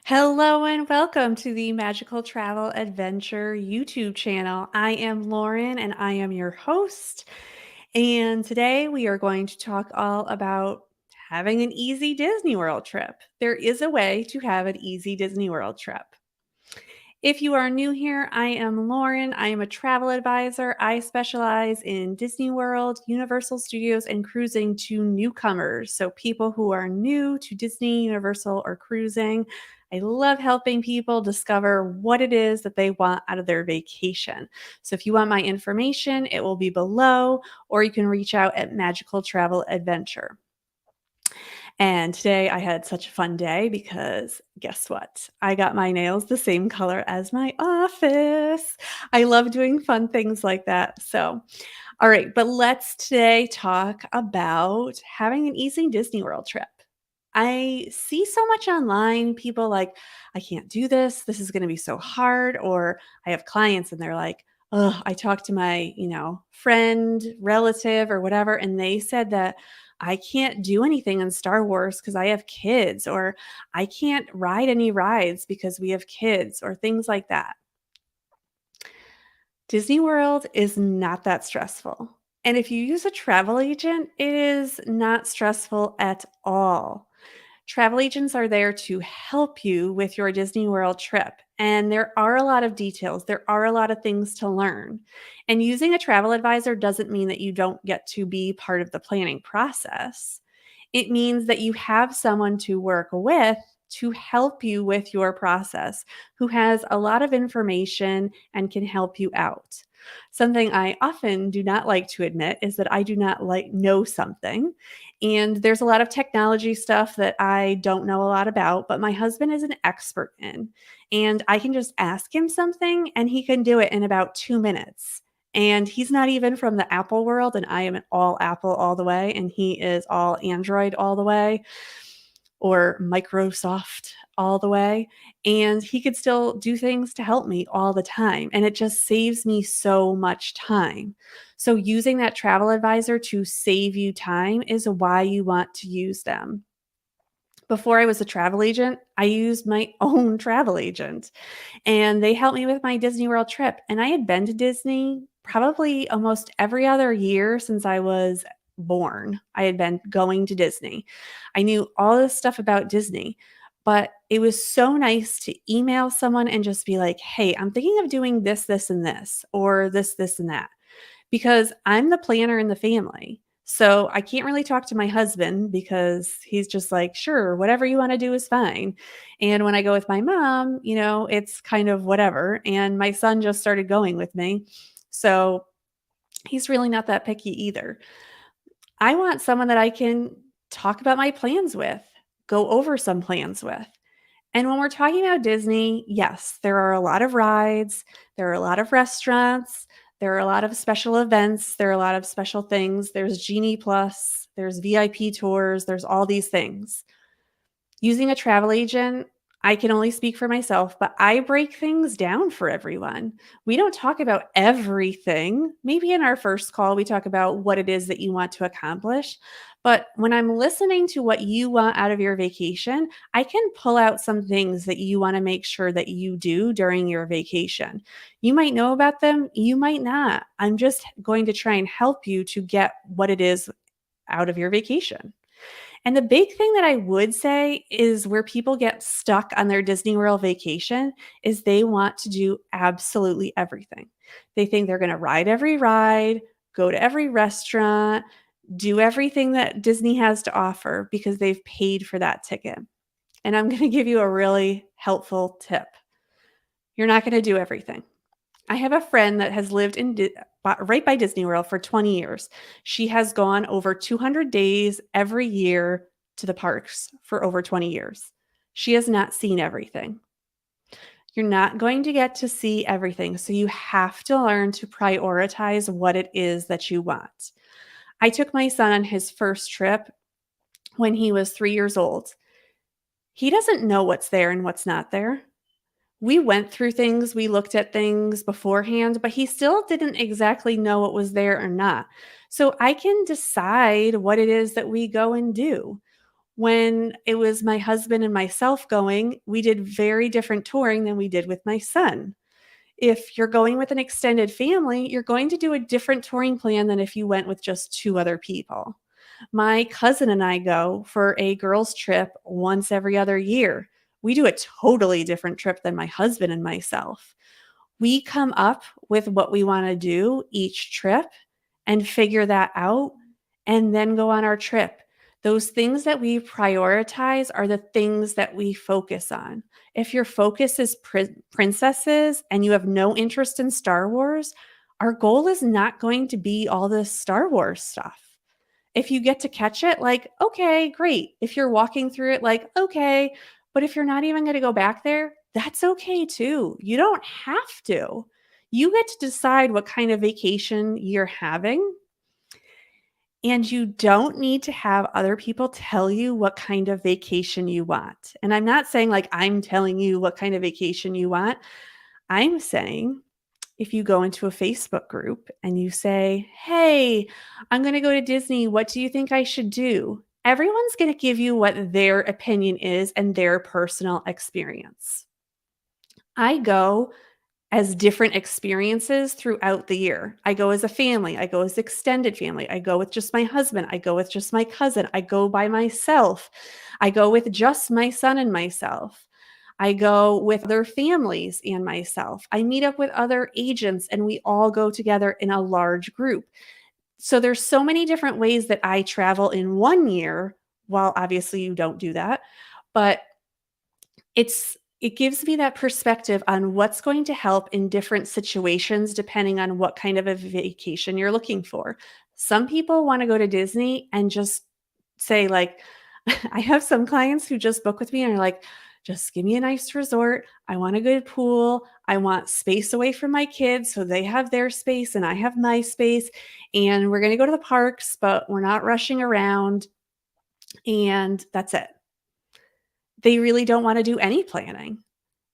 Hello and welcome to the Magical Travel Adventure YouTube channel. I am Lauren and I am your host. And today we are going to talk all about having an easy Disney World trip. There is a way to have an easy Disney World trip. If you are new here, I am Lauren. I am a travel advisor. I specialize in Disney World, Universal Studios, and cruising to newcomers. So, people who are new to Disney, Universal, or cruising. I love helping people discover what it is that they want out of their vacation. So, if you want my information, it will be below, or you can reach out at Magical Travel Adventure. And today I had such a fun day because guess what? I got my nails the same color as my office. I love doing fun things like that. So, all right, but let's today talk about having an easy Disney World trip. I see so much online, people like, I can't do this. This is going to be so hard. Or I have clients and they're like, oh, I talked to my, friend, relative, or whatever, and they said that I can't do anything in Star Wars because I have kids, or I can't ride any rides because we have kids, or things like that. Disney World is not that stressful. And if you use a travel agent, it is not stressful at all. Travel agents are there to help you with your Disney World trip. And there are a lot of details, there are a lot of things to learn. And using a travel advisor doesn't mean that you don't get to be part of the planning process. It means that you have someone to work with to help you with your process, who has a lot of information and can help you out. Something I often do not like to admit is that I do not like know something. And there's a lot of technology stuff that I don't know a lot about, but my husband is an expert in. And I can just ask him something and he can do it in about 2 minutes. And he's not even from the Apple world, and I am an all Apple all the way, and he is all Android all the way, or Microsoft all the way. And he could still do things to help me all the time. And it just saves me so much time. So, using that travel advisor to save you time is why you want to use them. Before I was a travel agent, I used my own travel agent, and they helped me with my Disney World trip. And I had been to Disney probably almost every other year since I was born. I had been going to Disney. I knew all this stuff about Disney, but it was so nice to email someone and just be like, hey, I'm thinking of doing this, this, and this, or this, and that, because I'm the planner in the family. So I can't really talk to my husband because he's just like, sure, whatever you want to do is fine. And when I go with my mom, it's kind of whatever. And my son just started going with me. So he's really not that picky either. I want someone that I can talk about my plans with, go over some plans with. And when we're talking about Disney, yes, there are a lot of rides, there are a lot of restaurants, there are a lot of special events, there are a lot of special things. There's Genie Plus, there's VIP tours, there's all these things. Using a travel agent, I can only speak for myself, but I break things down for everyone. We don't talk about everything. Maybe in our first call, we talk about what it is that you want to accomplish. But when I'm listening to what you want out of your vacation, I can pull out some things that you want to make sure that you do during your vacation. You might know about them, you might not. I'm just going to try and help you to get what it is out of your vacation. And the big thing that I would say is where people get stuck on their Disney World vacation is they want to do absolutely everything. They think they're going to ride every ride, go to every restaurant, do everything that Disney has to offer because they've paid for that ticket. And I'm going to give you a really helpful tip. You're not going to do everything. I have a friend that has lived right by Disney World for 20 years. She has gone over 200 days every year to the parks for over 20 years. She has not seen everything. You're not going to get to see everything, so you have to learn to prioritize what it is that you want. I took my son on his first trip when he was 3 years old. He doesn't know what's there and what's not there. We went through things, we looked at things beforehand, but he still didn't exactly know what was there or not. So I can decide what it is that we go and do. When it was my husband and myself going, we did very different touring than we did with my son. If you're going with an extended family, you're going to do a different touring plan than if you went with just two other people. My cousin and I go for a girls' trip once every other year. We do a totally different trip than my husband and myself. We come up with what we want to do each trip and figure that out and then go on our trip. Those things that we prioritize are the things that we focus on. If your focus is princesses and you have no interest in Star Wars, our goal is not going to be all this Star Wars stuff. If you get to catch it, like, okay, great. If you're walking through it, like, okay. But if you're not even going to go back there, that's okay too. You don't have to. You get to decide what kind of vacation you're having. And you don't need to have other people tell you what kind of vacation you want. And I'm not saying like I'm telling you what kind of vacation you want. I'm saying if you go into a Facebook group and you say, "Hey, I'm going to go to Disney. What do you think I should do?" Everyone's going to give you what their opinion is and their personal experience. I go as different experiences throughout the year. I go as a family, I go as extended family, I go with just my husband, I go with just my cousin, I go by myself, I go with just my son and myself. I go with other families and myself. I meet up with other agents and we all go together in a large group. So there's so many different ways that I travel in one year, while obviously you don't do that, but it gives me that perspective on what's going to help in different situations depending on what kind of a vacation you're looking for. Some people want to go to Disney and just say like I have some clients who just book with me and are like, just give me a nice resort. I want a good pool. I want space away from my kids so they have their space and I have my space. And we're going to go to the parks, but we're not rushing around. And that's it. They really don't want to do any planning.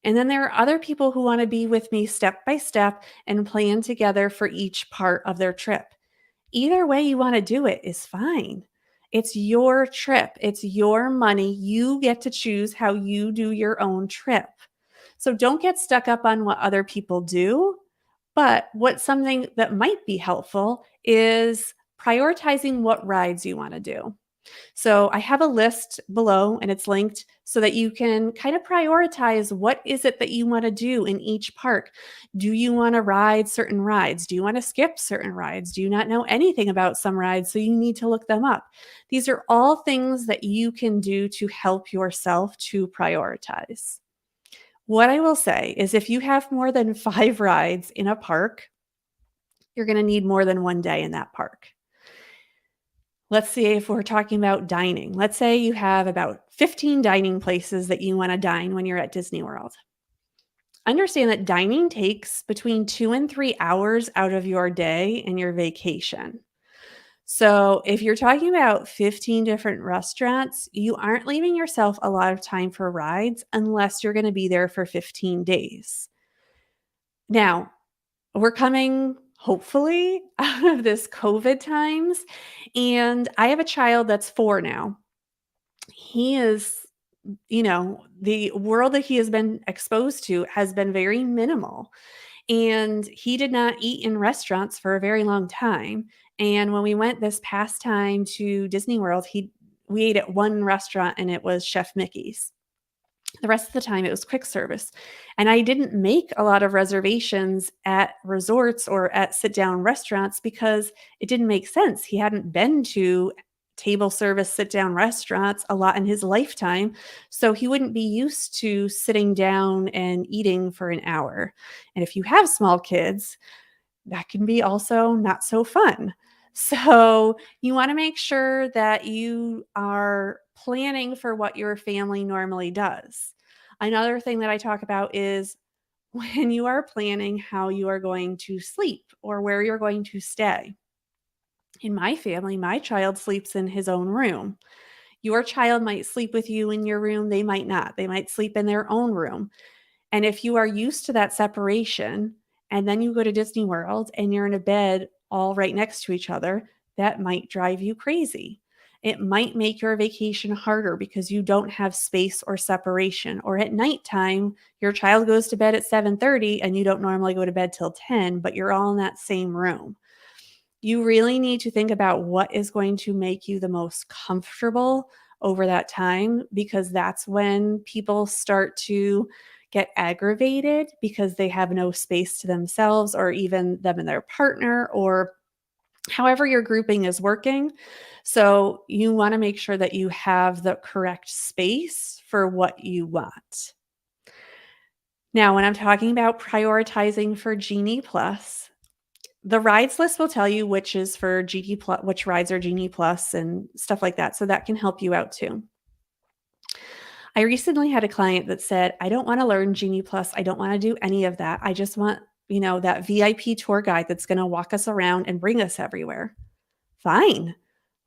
And then there are other people who want to be with me step by step and plan together for each part of their trip. Either way you want to do it is fine. It's your trip, it's your money. You get to choose how you do your own trip. So don't get stuck up on what other people do. But what's something that might be helpful is prioritizing what rides you want to do. So I have a list below and it's linked so that you can kind of prioritize what is it that you want to do in each park. Do you want to ride certain rides? Do you want to skip certain rides? Do you not know anything about some rides so you need to look them up? These are all things that you can do to help yourself to prioritize. What I will say is if you have more than 5 rides in a park, you're going to need more than one day in that park. Let's see if we're talking about dining. Let's say you have about 15 dining places that you want to dine when you're at Disney World. Understand that dining takes between 2 and 3 hours out of your day and your vacation. So, if you're talking about 15 different restaurants, you aren't leaving yourself a lot of time for rides unless you're going to be there for 15 days. Now, we're coming hopefully out of this COVID times, and I have a child that's 4 now. He is, the world that he has been exposed to has been very minimal, and he did not eat in restaurants for a very long time, and when we went this past time to Disney World, he we ate at one restaurant and it was Chef Mickey's. The rest of the time it was quick service. And I didn't make a lot of reservations at resorts or at sit down restaurants because it didn't make sense. He hadn't been to table service sit down restaurants a lot in his lifetime. So he wouldn't be used to sitting down and eating for an hour. And if you have small kids, that can be also not so fun. So you want to make sure that you are planning for what your family normally does. Another thing that I talk about is when you are planning how you are going to sleep or where you're going to stay. In my family, my child sleeps in his own room. Your child might sleep with you in your room, they might not. They might sleep in their own room. And if you are used to that separation and then you go to Disney World and you're in a bed all right next to each other, that might drive you crazy. It might make your vacation harder because you don't have space or separation. Or at nighttime, your child goes to bed at 7:30 and you don't normally go to bed till 10, but you're all in that same room. You really need to think about what is going to make you the most comfortable over that time, because that's when people start to get aggravated because they have no space to themselves or even them and their partner, or however your grouping is working. So you want to make sure that you have the correct space for what you want. Now, when I'm talking about prioritizing for Genie Plus, the rides list will tell you which is for Genie Plus, which rides are Genie Plus and stuff like that. So that can help you out too. I recently had a client that said, I don't want to learn Genie Plus. I don't want to do any of that. I just want, that VIP tour guide that's going to walk us around and bring us everywhere. Fine,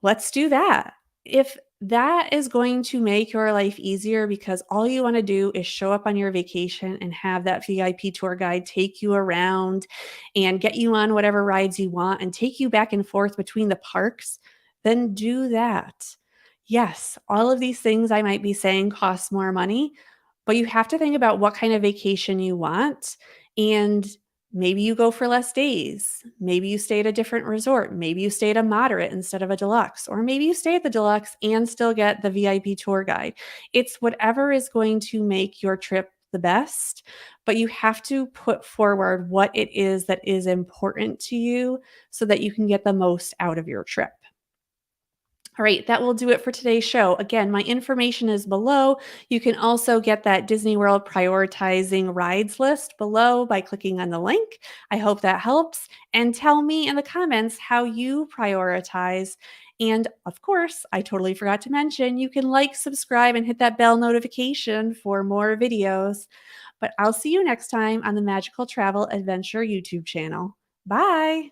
let's do that. If that is going to make your life easier because all you want to do is show up on your vacation and have that VIP tour guide take you around and get you on whatever rides you want and take you back and forth between the parks, then do that. Yes, all of these things I might be saying cost more money, but you have to think about what kind of vacation you want, and maybe you go for less days. Maybe you stay at a different resort. Maybe you stay at a moderate instead of a deluxe, or maybe you stay at the deluxe and still get the VIP tour guide. It's whatever is going to make your trip the best, but you have to put forward what it is that is important to you so that you can get the most out of your trip. All right, that will do it for today's show. Again, my information is below. You can also get that Disney World prioritizing rides list below by clicking on the link. I hope that helps. And tell me in the comments how you prioritize. And of course, I totally forgot to mention, you can like, subscribe, and hit that bell notification for more videos. But I'll see you next time on the Magical Travel Adventure YouTube channel. Bye.